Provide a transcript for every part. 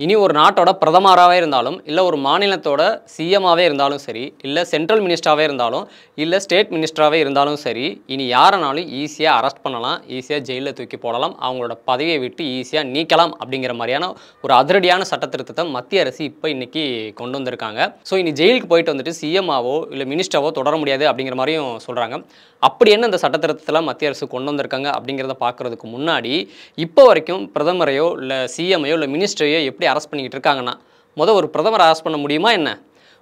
இனி ஒரு நாட்டோட பிரதமராவே இருந்தாலும், இல்ல ஒரு மாநிலத்தோட சிஎம்மாவே இருந்தாலும் சரி, இல்ல சென்ட்ரல் மினிஸ்டராவே இருந்தாலும், இல்ல ஸ்டேட் மினிஸ்டராவே இருந்தாலும் சரி, இனி யாரனாலும் ஈஸியா அரெஸ்ட் பண்ணலாம். ஈஸியா ஜெயில்ல தூக்கி போடலாம். அவங்களோட பதவிய விட்டு ஈஸியா நீக்கலாம் அப்படிங்கிற மாரியான ஒரு அதிரடியான சட்ட திருத்தத்த மத்திய அரசு இன்னைக்கு கொண்டு வந்திருக்காங்க. ஸோ இனி ஜெயிலுக்கு போயிட்டு வந்துட்டு சிஎம்மாவோ, இல்ல மினிஸ்டராவோ தொடர முடியாது அப்படிங்கிற மாரியும் சொல்றாங்க. அப்படி என்ன இந்த சட்ட திருத்தத்தில மத்திய அரசு கொண்டு வந்திருக்காங்க அப்படிங்கிறத பார்க்கறதுக்கு முன்னாடி, இப்போ வரைக்கும் பிரதமரையோ, இல்ல சிஎம்மையோ, இல்ல மினிஸ்டரையோ எப்படி அரெஸ்ட் பண்ணிக்கிட்டு இருக்காங்கன்னா, ஒரு பிரதமர அரெஸ்ட் பண்ண முடியுமா என்ன?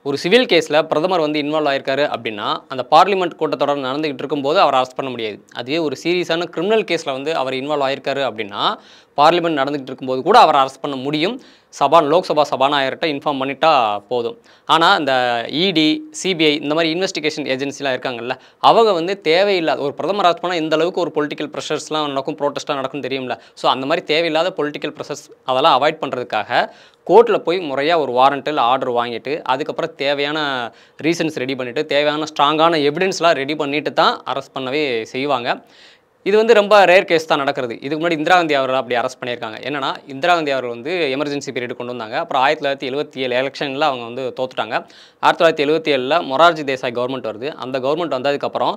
ஒரு சிவில் கேஸ்ல பிரதமர் இன்வால்வ் ஆயிருக்காரு அப்படின்னா, அந்த பார்லிமென்ட் கூட்டத்தொடர் நடந்துகிட்டு இருக்கும்போது அவர அரெஸ்ட் பண்ண முடியாது. அதுவே ஒரு சீரியஸான கிரிமினல் கேஸ்ல அவர் இன்வால்வ் ஆயிருக்காரு அப்படின்னா, பார்லிமென்ட் நடந்துகிட்டு இருக்கும்போது கூட அவர அரெஸ்ட் பண்ண முடியும். லோக்சபா சபாநாயகர்ட்ட இன்ஃபார்ம் பண்ணிட்டா போதும். ஆனா, இந்த இடி, சிபிஐ இந்த மாரி இன்வெஸ்டிகேஷன் ஏஜென்சிலாம் இருக்காங்கல்ல, அவங்க தேவையில்லாத ஒரு பிரதமர் அரெஸ்ட் பண்ணா எந்த அளவுக்கு ஒரு பொலிட்டிக்கல் பிரஷர்ஸ்லாம் நடக்கும், புரோட்டஸ்ட்லாம் நடக்கும்னு தெரியும்ல. ஸோ அந்த மாரி தேவையில்லாத பொலிட்டிக்கல் பிரஷர்ஸ் அதெல்லாம் அவாய்ட் பண்றதுக்காக, கோர்ட்ல போய் முறையா ஒரு வாரண்ட் இல்ல ஆர்டர் வாங்கிட்டு, அதுக்கப்புறம் தேவையான ரீசன்ஸ் ரெடி பண்ணிட்டு, தேவையான ஸ்ட்ராங்கான எவிடன்ஸ்லாம் ரெடி பண்ணிட்டு தான் அரெஸ்ட் பண்ணவே செய்வாங்க. இது ரொம்ப ரேர் கேஸ் தான் நடக்கிறது. இதுக்கு முன்னாடி இந்திரா காந்தி அவர்கள அப்படி அரெஸ்ட் பண்ணியிருக்காங்க. என்னன்னா, இந்திரா காந்தி அவர்கள் எமர்ஜென்சி பீரியட் கொண்டு வந்தாங்க. அப்புறம் 1977 எலக்ஷன்ல அவங்க தோத்துட்டாங்க. 1977ல மொரார்ஜி தேசாய் கவர்மெண்ட் வருது. அந்த கவர்மெண்ட் வந்ததுக்கப்புறம்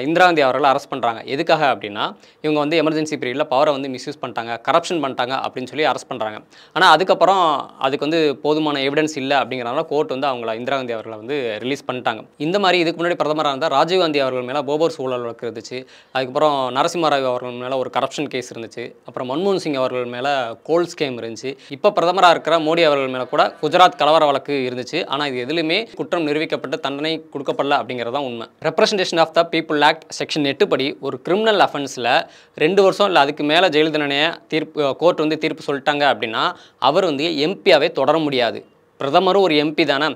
இந்திரா காந்தி அவர்கள அரெஸ்ட் பண்ணுறாங்க. எதுக்காக அப்படின்னா, இவங்க எமர்ஜென்சி பீரியட்ல பவரை மிஸ்யூஸ் பண்ணிட்டாங்க, கரப்ஷன் பண்ணிட்டாங்க அப்படின்னு சொல்லி அரெஸ்ட் பண்ணுறாங்க. ஆனால் அதுக்கப்புறம் அதுக்கு போதுமான எவிடன்ஸ் இல்லை அப்படிங்கிறனால கோர்ட் அவங்கள இந்திரா காந்தி அவர்களை ரிலீஸ் பண்ணிட்டாங்க. இந்த மாதிரி இதுக்கு முன்னாடி பிரதமராக இருந்தால் ராஜீவ் காந்தி அவர்கள் மேலே போபர்ஸ் ஊழல் வழக்கு இருந்துச்சு. அதுக்கப்புறம் நரசிம்மராவ் அவர்கள் மேலே ஒரு கரப்ஷன் கேஸ் இருந்துச்சு. அப்புறம் மன்மோகன் சிங் அவர்கள் மேலே கோல் ஸ்கேம் இருந்துச்சு. இப்போ பிரதமராக இருக்கிற மோடி அவர்கள் மேலே கூட குஜராத் கலவர வழக்கு இருந்துச்சு. ஆனால் இது எதுலையுமே குற்றம் நிரூபிக்கப்பட்டு தண்டனை கொடுக்கப்படல அப்படிங்கிறது தான் உண்மை. Representation of the people act section 8 படி ஒரு கிரிமினல் அஃபென்ஸில் 2 வருஷம் இல்லை அதுக்கு மேலே ஜெயில் தண்டனையை கோர்ட் தீர்ப்பு சொல்லிட்டாங்க அப்படின்னா அவர் எம்பியாவே தொடர முடியாது. பிரதமரும் ஒரு எம்பி தானே,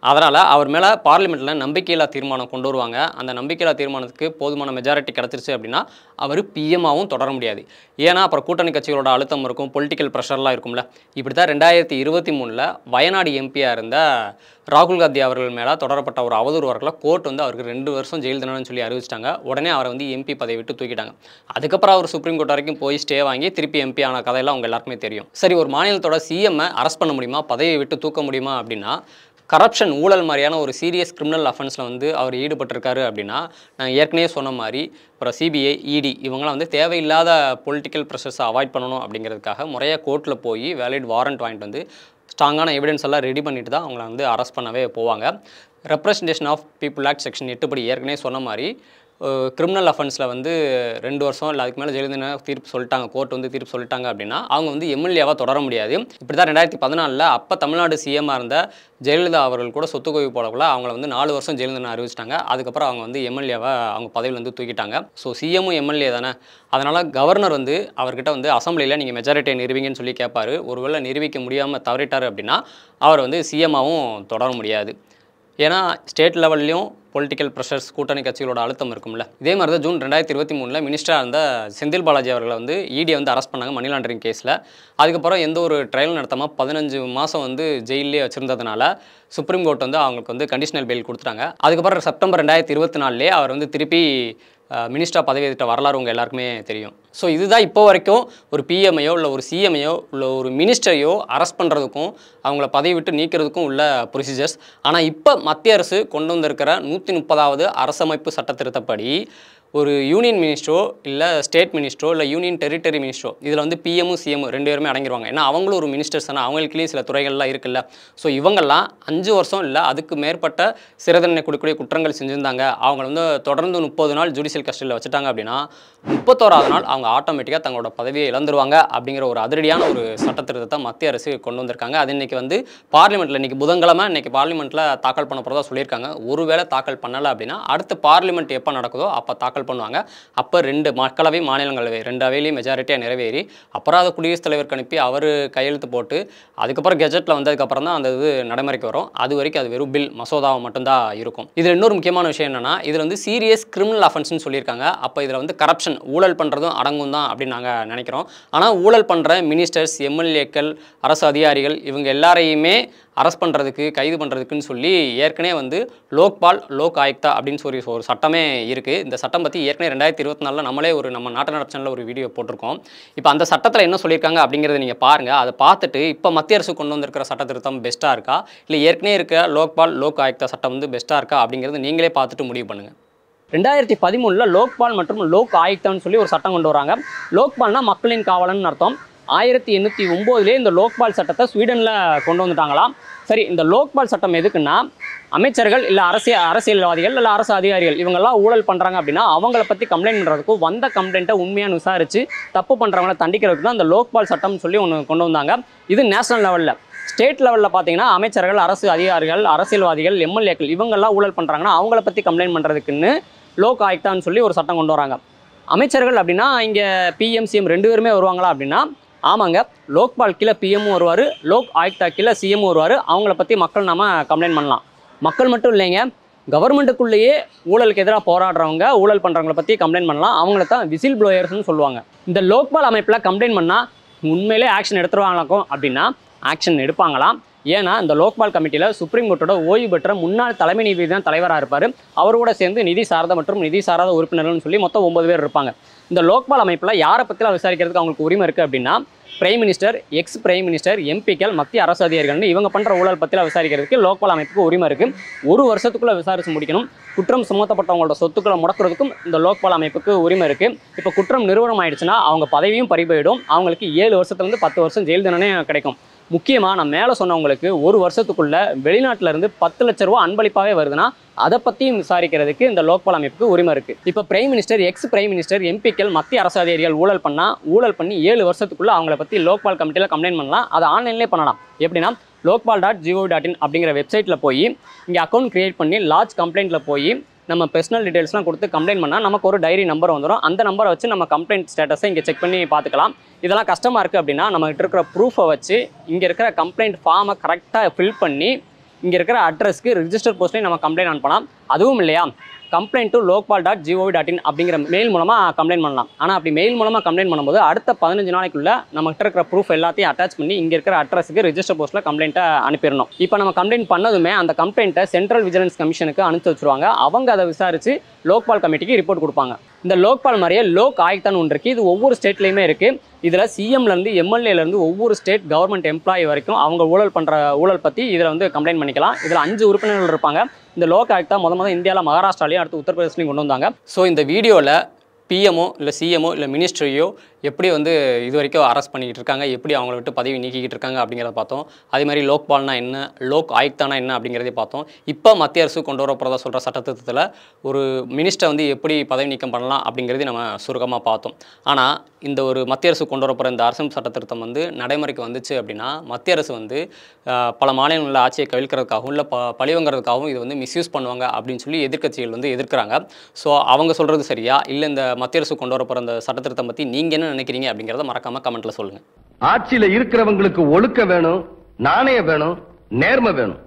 அதனால் அவர் மேலே பார்லிமெண்ட்டில் நம்பிக்கையில்லா தீர்மானம் கொண்டு வருவாங்க. அந்த நம்பிக்கையில்லா தீர்மானத்துக்கு போதுமான மெஜாரிட்டி கிடச்சிருச்சு அப்படின்னா அவர் பிஎம்மாவும் தொடர முடியாது. ஏன்னா அப்புறம் கூட்டணி கட்சிகளோட அழுத்தம் இருக்கும், பொலிட்டிக்கல் ப்ரெஷர்லாம் இருக்கும்ல. இப்படி தான் 2023ல் வயநாடு எம்பியாக இருந்த ராகுல் காந்தி அவர்கள் மேலே தொடரப்பட்ட ஒரு அவதூறு வழக்கில் கோர்ட் அவருக்கு 2 வருஷம் ஜெயில் தண்டனைன்னு சொல்லி அறிவிச்சிட்டாங்க. உடனே அவரை எம்பி பதவி விட்டு தூக்கிட்டாங்க. அதுக்கப்புறம் அவர் சுப்ரீம் கோர்ட் வரைக்கும் போய் ஸ்டே வாங்கி திருப்பி எம்பி ஆன கதையெல்லாம் அவங்க எல்லாருக்குமே தெரியும். சரி, ஒரு மாநிலத்தோட சிஎம்மை அரெஸ்ட் பண்ண முடியுமா, பதவியை விட்டு தூக்க முடியுமா அப்படின்னா, கரப்ஷன் ஊழல் மாதிரியான ஒரு சீரியஸ் கிரிமினல் அஃபென்ஸில் அவர் ஈடுபட்டிருக்காரு அப்படின்னா, நான் ஏற்கனவே சொன்ன மாதிரி அப்புறம் சிபிஐ, இடி இவங்களாம் தேவையில்லாத பொலிட்டிக்கல் ப்ரெஷர்ஸை அவாய்ட் பண்ணணும் அப்படிங்கிறதுக்காக முறையாக கோர்ட்டில் போய் வேலிட் வாரண்ட் வாங்கிட்டு ஸ்ட்ராங்கான எவிடன்ஸ் எல்லாம் ரெடி பண்ணிட்டு தான் அவங்கள அரெஸ்ட் பண்ணவே போவாங்க. Representation of people act section 8 படி ஏற்கனவே சொன்ன மாதிரி கிரிமினல் அஃபென்ஸில் 2 வருஷம் இல்லை அதுக்கு மேலே ஜெயில் தண்டனை தீர்ப்பு சொல்லிட்டாங்க, கோர்ட் தீர்ப்பு சொல்லிட்டாங்க அப்படின்னா அவங்க எம்எல்ஏவாக தொடர முடியாது. இப்படி தான் 2014ல் அப்போ தமிழ்நாடு சிஎம்மாக இருந்த ஜெயலலிதா அவர்கள் கூட சொத்து குவிப்பு போடக்குள்ள அவங்கள 4 வருஷம் ஜெயில் தண்டனை அறிவிச்சிட்டாங்க. அதுக்கப்புறம் அவங்க எம்எல்ஏவை அவங்க பதவியில் தூக்கிட்டாங்க. ஸோ சிஎம்மும் எம்எல்ஏ தானே, அதனால் கவர்னர் அவர்கிட்ட அசம்பிளியில் நீங்கள் மெஜாரிட்டியை நிரூபிங்கன்னு சொல்லி கேட்பார். ஒருவேளை நிரூபிக்க முடியாமல் தவறிட்டார் அப்படின்னா அவர் சிஎம்மாவும் தொடர முடியாது. ஏன்னா ஸ்டேட் லெவல்லையும் பொலிட்டிக்கல் ப்ரெஷர்ஸ், கூட்டணி கட்சிகளோட அழுத்தம் இருக்கும்ல. இதே மாதிரி தான் ஜூன் 2023ல் மினிஸ்டராக இருந்த செந்தில் பாலாஜி அவர்களை இடி அரெஸ்ட் பண்ணாங்க மணி லாண்டரிங் கேஸில். அதுக்கப்புறம் எந்த ஒரு ட்ரையல் நடத்தாமல் 15 மாதம் ஜெயிலே வச்சுருந்ததுனால சுப்ரீம் கோர்ட் அவங்களுக்கு கண்டிஷனல் பெயில் கொடுத்துட்டாங்க. அதுக்கப்புறம் செப்டம்பர் 2024லே அவர் திருப்பி மினிஸ்டராக பதவி ஏற்ற வரலாறு உங்கள் எல்லாருக்குமே தெரியும். ஸோ இதுதான் இப்போ வரைக்கும் ஒரு பிஎம்ஐயோ இல்லை ஒரு சிஎம்ஐயோ இல்லை ஒரு மினிஸ்டரையோ அரெஸ்ட் பண்ணுறதுக்கும் அவங்கள பதவி விட்டு நீக்கிறதுக்கும் உள்ள ப்ரொசீஜர்ஸ். ஆனால் இப்போ மத்திய அரசு கொண்டு வந்திருக்கிற 130வது அரசமைப்பு சட்ட திருத்தப்படி ஒரு யூனியன் மினிஸ்டரோ இல்லை ஸ்டேட் மினிஸ்டரோ இல்லை யூனியன் டெரிட்டரி மினிஸ்டரோ இதில் பிஎம்மும் சிஎம்மும் 2 பேருமே அடங்கிடுவாங்க. ஏன்னா அவங்களும் ஒரு மினிஸ்டர்ஸ் தானே, அவங்களுக்குலேயும் சில துறைகள்லாம் இருக்குல்ல. ஸோ இவங்கெல்லாம் 5 வருஷம் இல்லை அதுக்கு மேற்பட்ட சிறை தண்டனை கொடுக்கக்கூடிய குற்றங்கள் செஞ்சுருந்தாங்க, அவங்கள தொடர்ந்து 30 நாள் ஜுடிஷியல் கஸ்டடியில் வச்சுட்டாங்க அப்படின்னா 31வது நாள் அவங்க ஆட்டோமேட்டிக்காக தங்களோட பதவியை இழந்துருவாங்க அப்படிங்கிற ஒரு அதிரடியான ஒரு சட்ட திருத்தத்தை மத்திய அரசு கொண்டு வந்திருக்காங்க. அது இன்றைக்கி பார்லிமெண்ட்டில் இன்றைக்கி புதன்கிழமை இன்றைக்கி பார்லிமெண்ட்டில் தாக்கல் பண்ண போகிறதா சொல்லியிருக்காங்க. ஒருவேளை தாக்கல் பண்ணலை அப்படின்னா அடுத்து பார்லிமெண்ட் எப்போ நடக்குதோ அப்போ தாக்கல் பண்ணுவாங்க. அப்போ 2 மக்களவை, மாநிலங்களவை 2 அவையிலையும் மெஜாரிட்டியாக நிறைவேறி அப்புறம் அதை குடியரசுத் தலைவருக்கு அனுப்பி அவர் கையெழுத்து போட்டு அதுக்கப்புறம் கெஜெட்டில் வந்ததுக்கப்புறம் தான் அந்த இது நடைமுறைக்கு வரும். அது வரைக்கும் அது வெறும் பில் மசோதாவை மட்டும்தான் இருக்கும். இதில் இன்னொரு முக்கியமான விஷயம் என்னென்னா, இதில் சீரியஸ் கிரிமினல் அஃபென்ஸ்னு சொல்லியிருக்காங்க. அப்போ இதில் கரப்ஷன், ஊழல் பண்ணுறதும் அடங்கும் தான் அப்படின்னு நாங்கள் நினைக்கிறோம். ஆனால் ஊழல் பண்ணுற மினிஸ்டர்ஸ், எம்எல்ஏக்கள், அரசு அதிகாரிகள் இவங்க எல்லாரையுமே அரெஸ்ட் பண்ணுறதுக்கு கைது பண்ணுறதுக்குன்னு சொல்லி ஏற்கனவே வந்து லோக்பால் லோக் ஆயுக்தா அப்படின்னு சொல்லி ஒரு சட்டமே இருக்குது. இந்த சட்டம் பற்றி ஏற்கனவே 2024 நம்மளே நம்ம நாட்டு நடப்பு சேனலில் ஒரு வீடியோ போட்டிருக்கோம். இப்போ அந்த சட்டத்தில் என்ன சொல்லியிருக்காங்க அப்படிங்கிறத நீங்கள் பாருங்கள். அதை பார்த்துட்டு இப்போ மத்திய அரசு கொண்டு வந்திருக்கிற சட்ட திருத்தம் பெஸ்ட்டாக இருக்கா, இல்லை ஏற்கனவே இருக்க லோக்பால் லோக் ஆயுக்தா சட்டம் வந்து பெஸ்ட்டாக இருக்கா அப்படிங்கிறது நீங்களே பார்த்துட்டு முடிவு பண்ணுங்கள். 2013 லோக்பால் மற்றும் லோக் ஆயுக்தான்னு சொல்லி ஒரு சட்டம் கொண்டு வராங்க. லோக்பால்னா மக்களின் காவலன் அர்த்தம். 1809 இந்த லோக்பால் சட்டத்தை ஸ்வீடனில் கொண்டு வந்துட்டாங்களாம். சரி, இந்த லோக்பால் சட்டம் எதுக்குன்னா, அமைச்சர்கள் இல்லை அரசியல்வாதிகள் இல்லை அரசு அதிகாரிகள் இவங்கெல்லாம் ஊழல் பண்ணுறாங்க அப்படின்னா அவங்கள பற்றி கம்ப்ளைண்ட் பண்ணுறதுக்கும் வந்த கம்ப்ளைண்ட்டை உண்மையாக விசாரித்து தப்பு பண்ணுறவங்கள தண்டிக்கிறதுக்கு தான் இந்த லோக்பால் சட்டம்னு சொல்லி ஒன்று கொண்டு வந்தாங்க. இது நேஷனல் லெவலில். ஸ்டேட் லெவலில் பார்த்தீங்கன்னா அமைச்சர்கள், அரசு அதிகாரிகள், அரசியல்வாதிகள், எம்எல்ஏக்கள் இவங்கெல்லாம் ஊழல் பண்ணுறாங்கன்னா அவங்கள பற்றி கம்ப்ளைண்ட் பண்ணுறதுக்குன்னு லோக் ஆயுக்தான்னு சொல்லி ஒரு சட்டம் கொண்டு வராங்க. அமைச்சர்கள் அப்படின்னா இங்கே பிஎம் சிஎம் 2 பேருமே வருவாங்களா அப்படின்னா ஆமாங்க, லோக்பால் கீழே பிஎம்மும் வருவார், லோக் ஆயுக்தா கீழே சிஎம்மும் வருவார். அவங்கள பற்றி மக்கள் நம்ம கம்ப்ளைண்ட் பண்ணலாம். மக்கள் மட்டும் இல்லைங்க, கவர்மெண்ட்டுக்குள்ளேயே ஊழலுக்கு எதிராக போராடுறவங்க, ஊழல் பண்ணுறவங்கள பற்றி கம்ப்ளைண்ட் பண்ணலாம். அவங்கள தான் விசில் ப்ளோயர்ஸ்னு சொல்லுவாங்க. இந்த லோக்பால் அமைப்பில் கம்ப்ளைண்ட் பண்ணால் உண்மையிலே ஆக்ஷன் எடுத்துருவாங்களாக்கும் அப்படின்னா ஆக்ஷன் எடுப்பாங்களாம். ஏன்னா இந்த லோக்பால் கமிட்டியில் சுப்ரீம் கோர்ட்டோட ஓய்வு பெற்ற முன்னாள் தலைமை நீதிபதி தான் தலைவராக இருப்பார். அவரோட சேர்ந்து நிதி சார்ந்த மற்றும் நிதி சாராத உறுப்பினர்கள்னு சொல்லி மொத்தம் 9 பேர் இருப்பாங்க. இந்த லோக்பால் அமைப்பில் யாரை பற்றிலாம் விசாரிக்கிறதுக்கு அவங்களுக்கு உரிமை இருக்குது அப்படின்னா, prime minister, X prime minister, எம்பிக்கள், மத்திய அரசு அதிகாரிகள்னு இவங்க பண்ணுற ஊழல் பற்றிலாம் விசாரிக்கிறதுக்கு லோக்பால் அமைப்புக்கு உரிமை இருக்குது. 1 வருஷத்துக்குள்ளே விசாரித்து முடிக்கணும். குற்றம் சுமத்தப்பட்டவங்களோட சொத்துக்களை முடக்கிறதுக்கும் இந்த லோக்பால் அமைப்புக்கு உரிமை இருக்குது. இப்போ குற்றம் நிறுவனம் ஆயிடுச்சுன்னா அவங்க பதவியும் பறிபோயிடும். அவங்களுக்கு 7 வருஷத்துலேருந்து 10 வருஷம் ஜெயில் தண்டனை கிடைக்கும். முக்கியமாக நான் மேலே சொன்னவங்களுக்கு 1 வருஷத்துக்குள்ளே வெளிநாட்டிலேருந்து 10 லட்ச ரூபா அன்பளிப்பாகவே வருதுன்னா அதை பற்றியும் விசாரிக்கிறதுக்கு இந்த லோக்பால் அமைப்புக்கு உரிமை இருக்குது. இப்போ prime minister, X prime minister, எம்பிக்கள், மத்திய அரசு அதிகாரிகள் ஊழல் பண்ணி 7 வருஷத்துக்குள்ளே அவங்கள பற்றி லோக்பால் கமிட்டியில் கம்ப்ளைண்ட் பண்ணலாம். அதை ஆன்லைன்லேயே பண்ணலாம். எப்படின்னா lokpal.gov.in அப்படிங்கிற வெப்சைட்டில் போய் இங்கே அக்கௌண்ட் க்ரியேட் பண்ணி லாட்ஜ் கம்ப்ளைண்ட்டில் போய் நம்ம பர்சனல் டீடைல்ஸ்லாம் கொடுத்து கம்ப்ளைண்ட் பண்ணால் நமக்கு ஒரு டைரி நம்பர் வந்துடும். அந்த நம்பரை வச்சு நம்ம கம்ப்ளைண்ட் ஸ்டேட்டஸை இங்கே செக் பண்ணி பார்த்துக்கலாம். இதெல்லாம் கஷ்டமாக இருக்குது அப்படின்னா நம்மகிட்ட இருக்கிற ப்ரூஃபை வச்சு இங்கே இருக்கிற கம்ப்ளைண்ட் ஃபார்மை கரெக்டாக ஃபில் பண்ணி இங்கே இருக்கிற அட்ரஸ்க்கு ரிஜிஸ்டர் போஸ்ட்லேயும் நம்ம கம்ப்ளைண்ட் அனுப்பலாம். அதுவும் இல்லையா, complaint to lokpal.gov.in அப்படிங்கிற மெயில் மூலமாக கம்ப்ளைண்ட் பண்ணலாம். ஆனால் அப்படி மெயில் மூலமாக கம்ப்ளைண்ட் பண்ணும்போது அடுத்த 15 நாளைக்குள்ளே நம்மகிட்ட இருக்கிற ப்ரூஃப் எல்லாத்தையும் அட்டாச் பண்ணி இங்கே இருக்கிற அட்ரஸுக்கு ரிஜிஸ்டர் போஸ்ட்டில் கம்ப்ளைண்ட்டை அனுப்பிடணும். இப்போ நம்ம கம்ப்ளைண்ட் பண்ணதுமே அந்த கம்ப்ளைண்ட்டை சென்ட்ரல் விஜிலன்ஸ் கமிஷனுக்கு அனுப்பிச்சு வச்சுருவாங்க. அவங்க அதை விசாரித்து லோக்பால் கமிட்டிக்கு ரிப்போர்ட் கொடுப்பாங்க. இந்த லோக்பால் மாதிரியே லோக் ஆயுக்தான் ஒன்று இருக்குது. இது ஒவ்வொரு ஸ்டேட்லேயுமே இருக்குது. இதில் சிஎம்லேருந்து எம்எல்ஏலேருந்து ஒவ்வொரு ஸ்டேட் கவர்மெண்ட் எம்ப்ளாயி வரைக்கும் அவங்க ஊழல் பற்றி இதில் வந்து கம்ப்ளைண்ட் பண்ணிக்கலாம். இதில் 5 உறுப்பினர்கள் இருப்பாங்க. இந்த லோக் ஆயுக்தா முதல் இந்தியாவில் மகாராஷ்டிராலையும் அடுத்து உத்தரப்பிரதேசலையும் கொண்டு வந்தாங்க. ஸோ இந்த வீடியோவில் பிஎம்ஓ இல்லை சிஎம்ஓ இல்லை மினிஸ்ட்ரியோ எப்படி வந்து இது வரைக்கும் அரெஸ்ட் பண்ணிக்கிட்டு இருக்காங்க, எப்படி அவங்கள விட்டு பதவி நீக்கிக்கிட்டு இருக்காங்க அப்படிங்கிறத பார்த்தோம். அதே மாதிரி லோக்பால்னா என்ன, லோக் ஆயுக்தானா என்ன அப்படிங்கிறதே பார்த்தோம். இப்போ மத்திய அரசு கொண்டு வர போகிறதா சொல்கிற சட்டத்திட்டத்தில் ஒரு மினிஸ்டரை வந்து எப்படி பதவி நீக்கம் பண்ணலாம் அப்படிங்கிறதையும் நம்ம சுருக்கமாக பார்த்தோம். ஆனால் இந்த ஒரு மத்திய அரசு கொண்டு வர போகிற இந்த அரசு சட்டத்திருத்தம் வந்து நடைமுறைக்கு வந்துச்சு அப்படின்னா மத்திய அரசு வந்து பல மாநிலங்களில் ஆட்சியை கவிழ்க்கிறதுக்காகவும் இல்லை பழிவங்கிறதுக்காகவும் இது வந்து மிஸ்யூஸ் பண்ணுவாங்க அப்படின்னு சொல்லி எதிர்க்கட்சிகள் வந்து எதிர்க்கிறாங்க. ஸோ அவங்க சொல்கிறது சரியா, இல்லை இந்த மத்திய அரசு கொண்டு வர போகிற இந்த சட்டத்திருத்தம் பற்றி நீங்கள் என்ன நினைக்கிறீங்க அப்படிங்கிறத மறக்காம கமெண்ட்ல சொல்லுங்க. ஆட்சியில இருக்கிறவங்களுக்கு ஒழுக்க வேணும், நாணயம் வேணும், நேர்மை வேணும்.